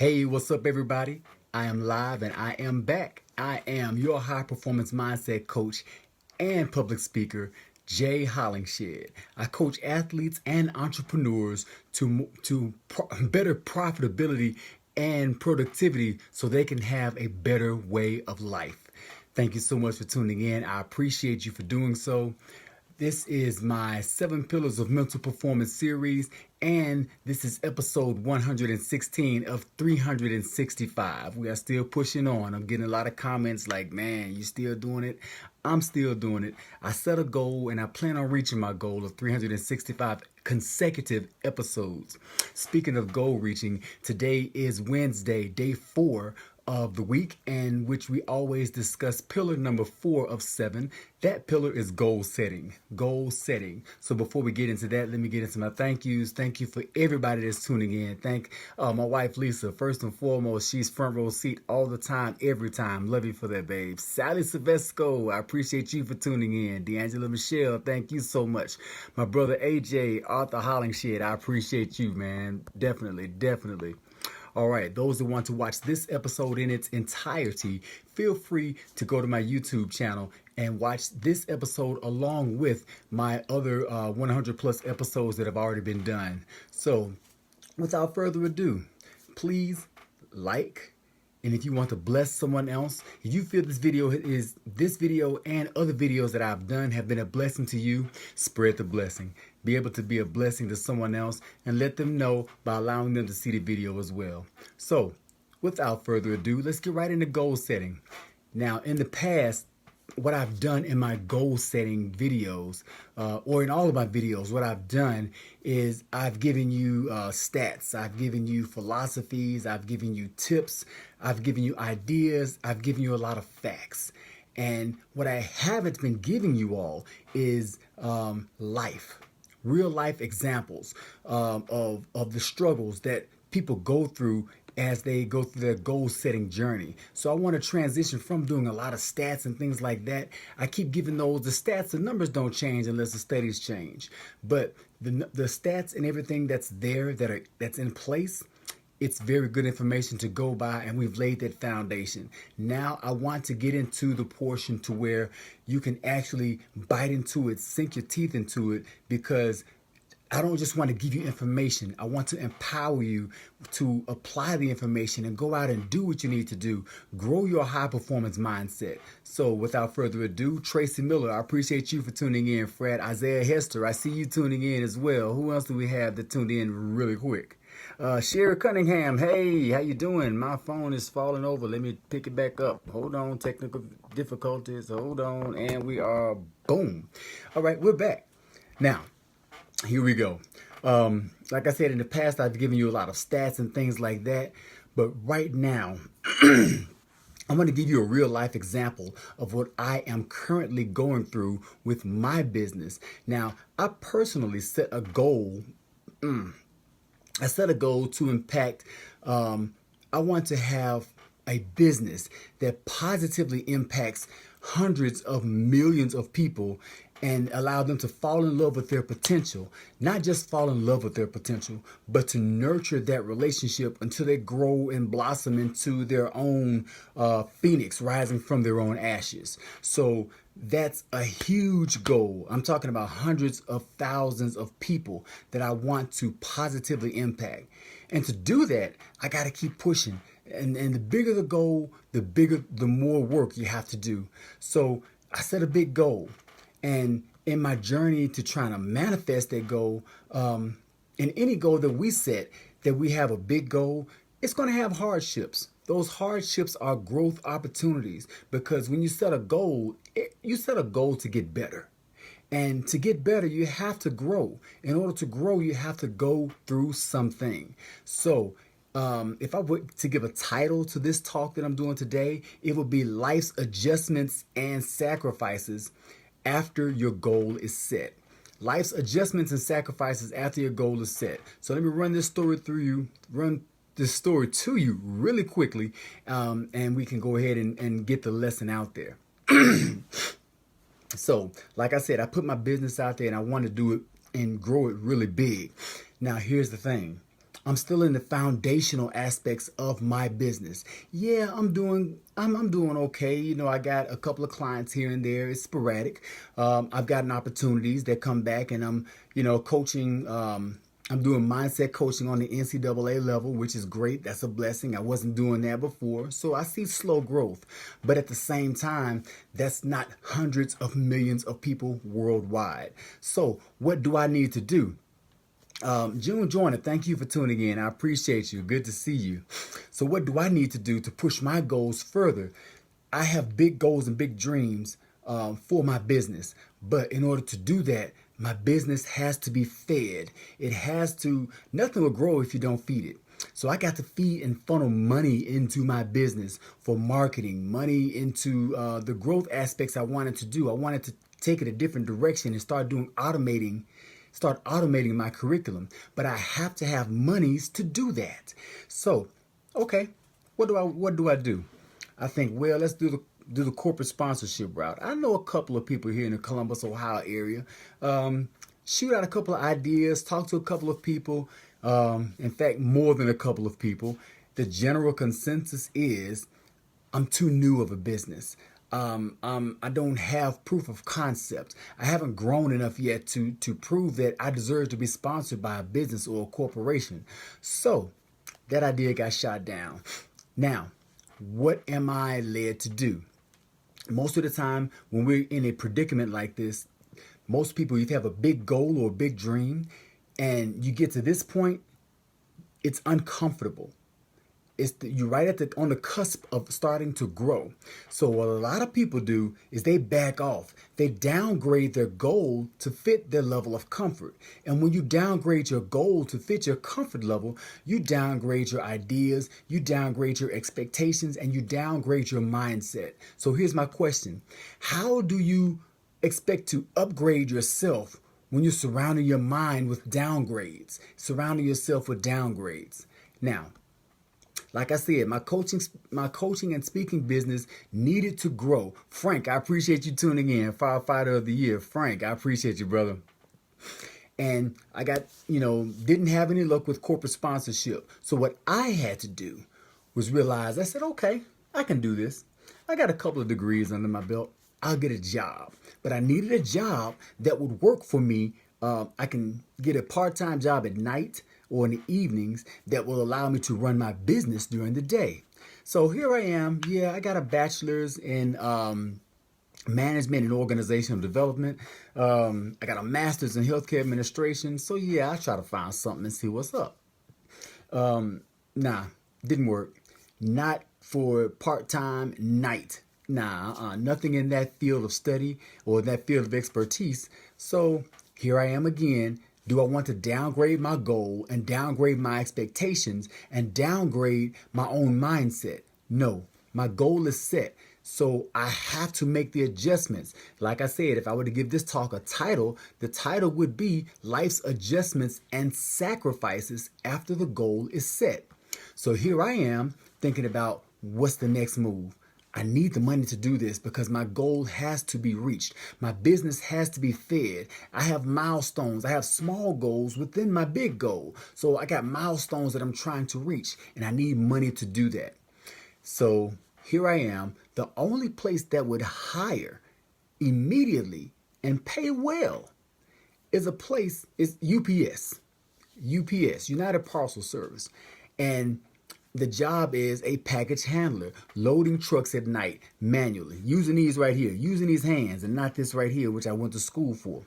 Hey, what's up, everybody? I am live and I am back. I am your high performance mindset coach and public speaker, Jay Hollingshed. I coach athletes and entrepreneurs to better profitability and productivity so they can have a better way of life. Thank you so much for tuning in. I appreciate you for doing so. This is my 7 Pillars of Mental Performance series, and this is episode 116 of 365. We are still pushing on. I'm getting a lot of comments like, man, you still doing it? I'm still doing it. I set a goal, and I plan on reaching my goal of 365 consecutive episodes. Speaking of goal reaching, today is Wednesday, day 4 of the week, in which we always discuss pillar number 4 of 7. That pillar is goal setting. Goal setting. So before we get into that, let me get into my thank yous. Thank you for everybody that's tuning in. Thank my wife Lisa. First and foremost, she's front row seat all the time, every time. Love you for that, babe. Sally Silvesco, I appreciate you for tuning in. D'Angela Michelle, thank you so much. My brother AJ, Arthur Hollingshed, I appreciate you, man. Definitely. All right, those who want to watch this episode in its entirety, feel free to go to my YouTube channel and watch this episode along with my other 100 plus episodes that have already been done. So, without further ado, please like. And if you want to bless someone else, if you feel this video and other videos that I've done have been a blessing to you, spread the blessing. Be able to be a blessing to someone else and let them know by allowing them to see the video as well. So, without further ado, let's get right into goal setting. Now, in the past, what I've done in my goal setting videos, or in all of my videos, what I've done is I've given you stats, I've given you philosophies, I've given you tips, I've given you ideas, I've given you a lot of facts. And what I haven't been giving you all is real life examples of the struggles that people go through as they go through their goal setting journey. So I want to transition from doing a lot of stats and things like that. I keep giving the stats, the numbers don't change unless the studies change. But the stats and everything that's there, that's in place, it's very good information to go by, and we've laid that foundation. Now I want to get into the portion to where you can actually bite into it, sink your teeth into it, because I don't just want to give you information. I want to empower you to apply the information and go out and do what you need to do. Grow your high performance mindset. So without further ado, Tracy Miller, I appreciate you for tuning in. Fred, Isaiah Hester, I see you tuning in as well. Who else do we have that tuned in really quick? Sherry Cunningham, hey, how you doing? My phone is falling over. Let me pick it back up. Hold on, technical difficulties. Hold on, and we are, boom. All right, we're back. Now, here we go. Like I said, in the past, I've given you a lot of stats and things like that. But right now, I'm going to give you a real life example of what I am currently going through with my business. Now, I personally set a goal. I set a goal to impact. I want to have a business that positively impacts hundreds of millions of people and allow them to fall in love with their potential. Not just fall in love with their potential, but to nurture that relationship until they grow and blossom into their own phoenix rising from their own ashes. So that's a huge goal. I'm talking about hundreds of thousands of people that I want to positively impact. And to do that, I got to keep pushing. And the bigger the goal, the more work you have to do. So I set a big goal. And in my journey to trying to manifest that goal, in any goal that we set, that we have a big goal, it's going to have hardships. Those hardships are growth opportunities, because when you set a goal, you set a goal to get better. And to get better, you have to grow. In order to grow, you have to go through something. So if I were to give a title to this talk that I'm doing today, it would be Life's Adjustments and Sacrifices After Your Goal is Set. Life's adjustments and sacrifices after your goal is set. So let me run this story to you really quickly, and we can go ahead and get the lesson out there. So, like I said, I put my business out there and I want to do it and grow it really big. Now, here's the thing. I'm still in the foundational aspects of my business. Yeah, I'm doing okay. You know, I got a couple of clients here and there. It's sporadic. I've gotten opportunities that come back, and I'm, coaching. I'm doing mindset coaching on the NCAA level, which is great. That's a blessing. I wasn't doing that before. So I see slow growth. But at the same time, that's not hundreds of millions of people worldwide. So what do I need to do? June Joyner, thank you for tuning in. I appreciate you. Good to see you. So what do I need to do to push my goals further? I have big goals and big dreams for my business. But in order to do that, my business has to be fed. It has to, nothing will grow if you don't feed it. So I got to feed and funnel money into my business for marketing, money into the growth aspects I wanted to do. I wanted to take it a different direction and start automating my curriculum. But I have to have monies to do that. So, okay, what do I do? I think, well, let's do the corporate sponsorship route. I know a couple of people here in the Columbus, Ohio area. Shoot out a couple of ideas, talk to a couple of people. In fact, more than a couple of people. The general consensus is I'm too new of a business. I don't have proof of concept. I haven't grown enough yet to prove that I deserve to be sponsored by a business or a corporation. So that idea got shot down. Now, what am I led to do? Most of the time, when we're in a predicament like this, most people, if you have a big goal or a big dream, and you get to this point, it's uncomfortable. You're right on the cusp of starting to grow. So what a lot of people do is they back off. They downgrade their goal to fit their level of comfort. And when you downgrade your goal to fit your comfort level, you downgrade your ideas, you downgrade your expectations, and you downgrade your mindset. So here's my question. How do you expect to upgrade yourself when you're surrounding your mind with downgrades, surrounding yourself with downgrades? Now, like I said, my coaching and speaking business needed to grow. Frank, I appreciate you tuning in. Firefighter of the Year. Frank, I appreciate you, brother. And I got, didn't have any luck with corporate sponsorship. So what I had to do was realize, I said, okay, I can do this. I got a couple of degrees under my belt. I'll get a job. But I needed a job that would work for me. I can get a part-time job at night or in the evenings that will allow me to run my business during the day. So here I am. Yeah, I got a bachelor's in management and organizational development. I got a master's in healthcare administration. So yeah, I try to find something and see what's up. Nah, didn't work. Not for part-time night. Nothing in that field of study or that field of expertise. So here I am again. Do I want to downgrade my goal and downgrade my expectations and downgrade my own mindset? No, my goal is set. So I have to make the adjustments. Like I said, if I were to give this talk a title, the title would be Life's Adjustments and Sacrifices After the Goal is Set. So here I am thinking about what's the next move. I need the money to do this because my goal has to be reached. My business has to be fed. I have milestones. I have small goals within my big goal. So I got milestones that I'm trying to reach, and I need money to do that. So here I am. The only place that would hire immediately and pay well is UPS. UPS, United Parcel Service. And the job is a package handler, loading trucks at night manually, using these right here, using these hands and not this right here, which I went to school for.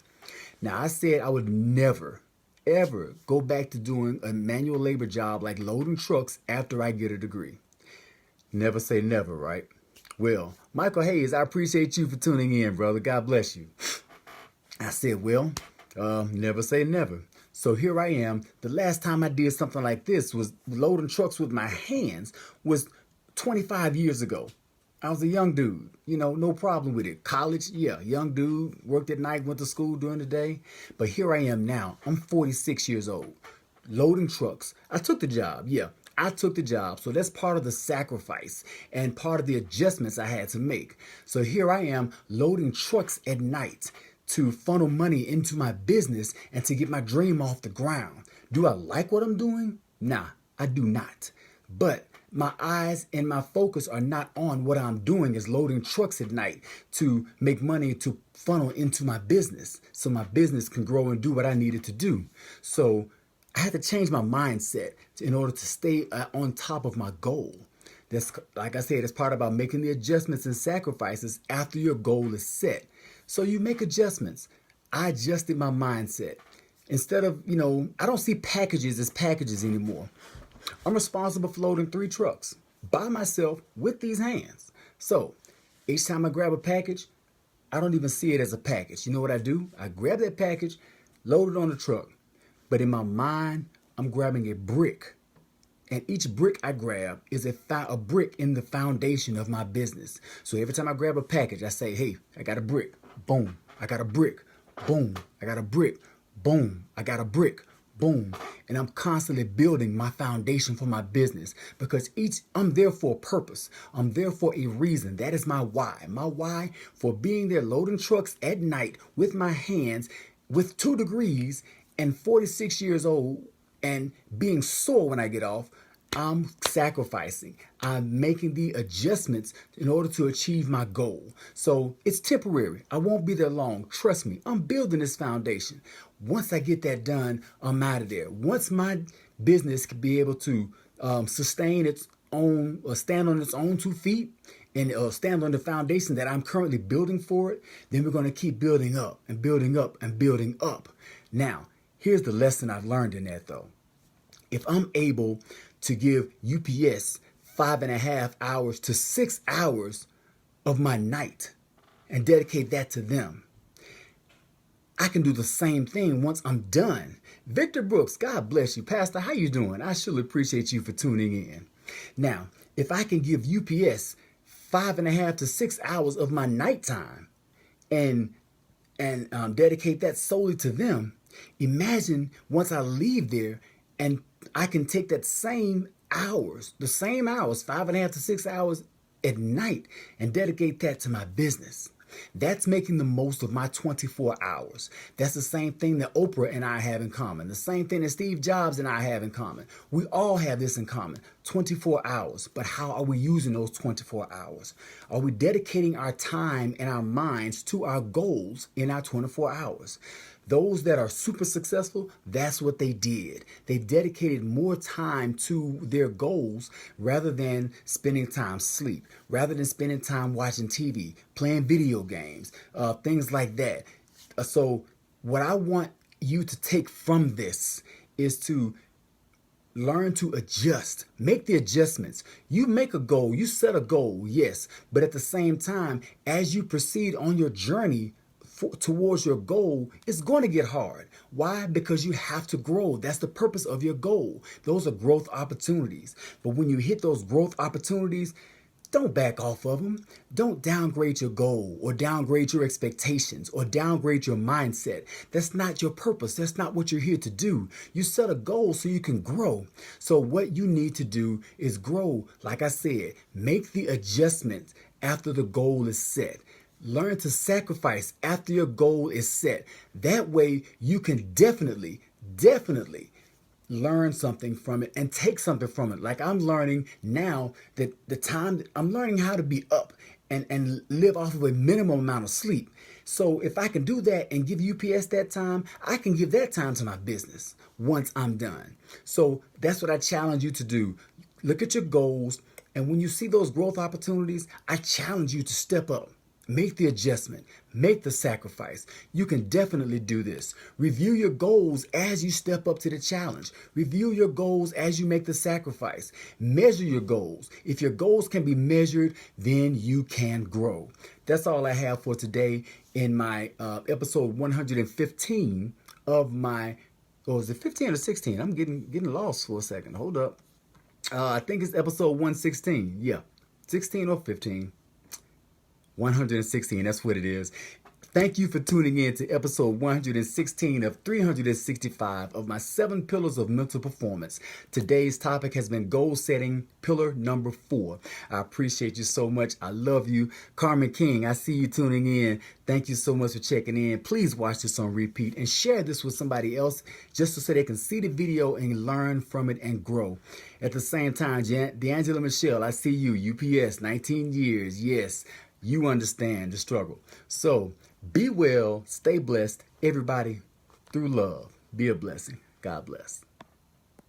Now, I said I would never, ever go back to doing a manual labor job like loading trucks after I get a degree. Never say never, right? Well, Michael Hayes, I appreciate you for tuning in, brother. God bless you. I said, well, never say never. So here I am. The last time I did something like this was loading trucks with my hands was 25 years ago. I was a young dude, no problem with it. College, yeah, young dude, worked at night, went to school during the day. But here I am now. I'm 46 years old, loading trucks. I took the job, yeah. I took the job. So that's part of the sacrifice and part of the adjustments I had to make. So here I am loading trucks at night to funnel money into my business and to get my dream off the ground. Do I like what I'm doing? Nah, I do not. But my eyes and my focus are not on what I'm doing is loading trucks at night to make money to funnel into my business so my business can grow and do what I needed to do. So I had to change my mindset in order to stay on top of my goal. That's, like I said, it's part about making the adjustments and sacrifices after your goal is set. So you make adjustments. I adjusted my mindset. Instead of, I don't see packages as packages anymore. I'm responsible for loading 3 trucks by myself with these hands. So each time I grab a package, I don't even see it as a package. You know what I do? I grab that package, load it on the truck. But in my mind, I'm grabbing a brick. And each brick I grab is a brick in the foundation of my business. So every time I grab a package, I say, hey, I got a brick. Boom. I got a brick. Boom. I got a brick. Boom. I got a brick. Boom. And I'm constantly building my foundation for my business because I'm there for a purpose. I'm there for a reason. That is my why. My why for being there loading trucks at night with my hands with 2 degrees and 46 years old and being sore when I get off. I'm sacrificing. I'm making the adjustments in order to achieve my goal. So it's temporary. I won't be there long. Trust me. I'm building this foundation. Once I get that done, I'm out of there. Once my business can be able to sustain its own or stand on its own 2 feet and stand on the foundation that I'm currently building for it, then we're going to keep building up and building up and building up. Now, here's the lesson I've learned in that though. If I'm able to give UPS 5.5 hours to 6 hours of my night and dedicate that to them, I can do the same thing once I'm done. Victor Brooks, God bless you. Pastor, how you doing? I surely appreciate you for tuning in. Now, if I can give UPS 5.5 to 6 hours of my nighttime and dedicate that solely to them, imagine once I leave there and I can take that the same hours, 5.5 to 6 hours at night and dedicate that to my business. That's making the most of my 24 hours. That's the same thing that Oprah and I have in common. The same thing that Steve Jobs and I have in common. We all have this in common, 24 hours. But how are we using those 24 hours? Are we dedicating our time and our minds to our goals in our 24 hours? Those that are super successful, that's what they did. They dedicated more time to their goals rather than spending time sleep, rather than spending time watching TV, playing video games, things like that. So what I want you to take from this is to learn to adjust, make the adjustments. You make a goal, you set a goal, yes, but at the same time, as you proceed on your journey towards your goal, it's going to get hard. Why? Because you have to grow. That's the purpose of your goal. Those are growth opportunities. But when you hit those growth opportunities, don't back off of them. Don't downgrade your goal or downgrade your expectations or downgrade your mindset. That's not your purpose. That's not what you're here to do. You set a goal so you can grow. So what you need to do is grow. Like I said, make the adjustments after the goal is set. Learn to sacrifice after your goal is set. That way you can definitely learn something from it and take something from it. Like I'm learning now that I'm learning how to be up and live off of a minimum amount of sleep. So if I can do that and give UPS that time, I can give that time to my business once I'm done. So that's what I challenge you to do. Look at your goals, and when you see those growth opportunities, I challenge you to step up. Make the adjustment, make the sacrifice. You can definitely do this. Review your goals as you step up to the challenge. Review your goals as you make the sacrifice. Measure your goals. If your goals can be measured, then you can grow. That's all I have for today in my episode 115 of my, is it 15 or 16? I'm getting lost for a second. Hold up. I think it's episode 116. Yeah, 16 or 15. 116, that's what it is. Thank you for tuning in to episode 116 of 365 of my 7 pillars of mental performance. Today's topic has been goal setting, pillar number 4. I appreciate you so much. I love you. Carmen King, I see you tuning in. Thank you so much for checking in. Please watch this on repeat and share this with somebody else just so they can see the video and learn from it and grow. At the same time, D'Angela Michelle, I see you. UPS, 19 years. Yes, you understand the struggle. So, be well, stay blessed, everybody, through love. Be a blessing. God bless.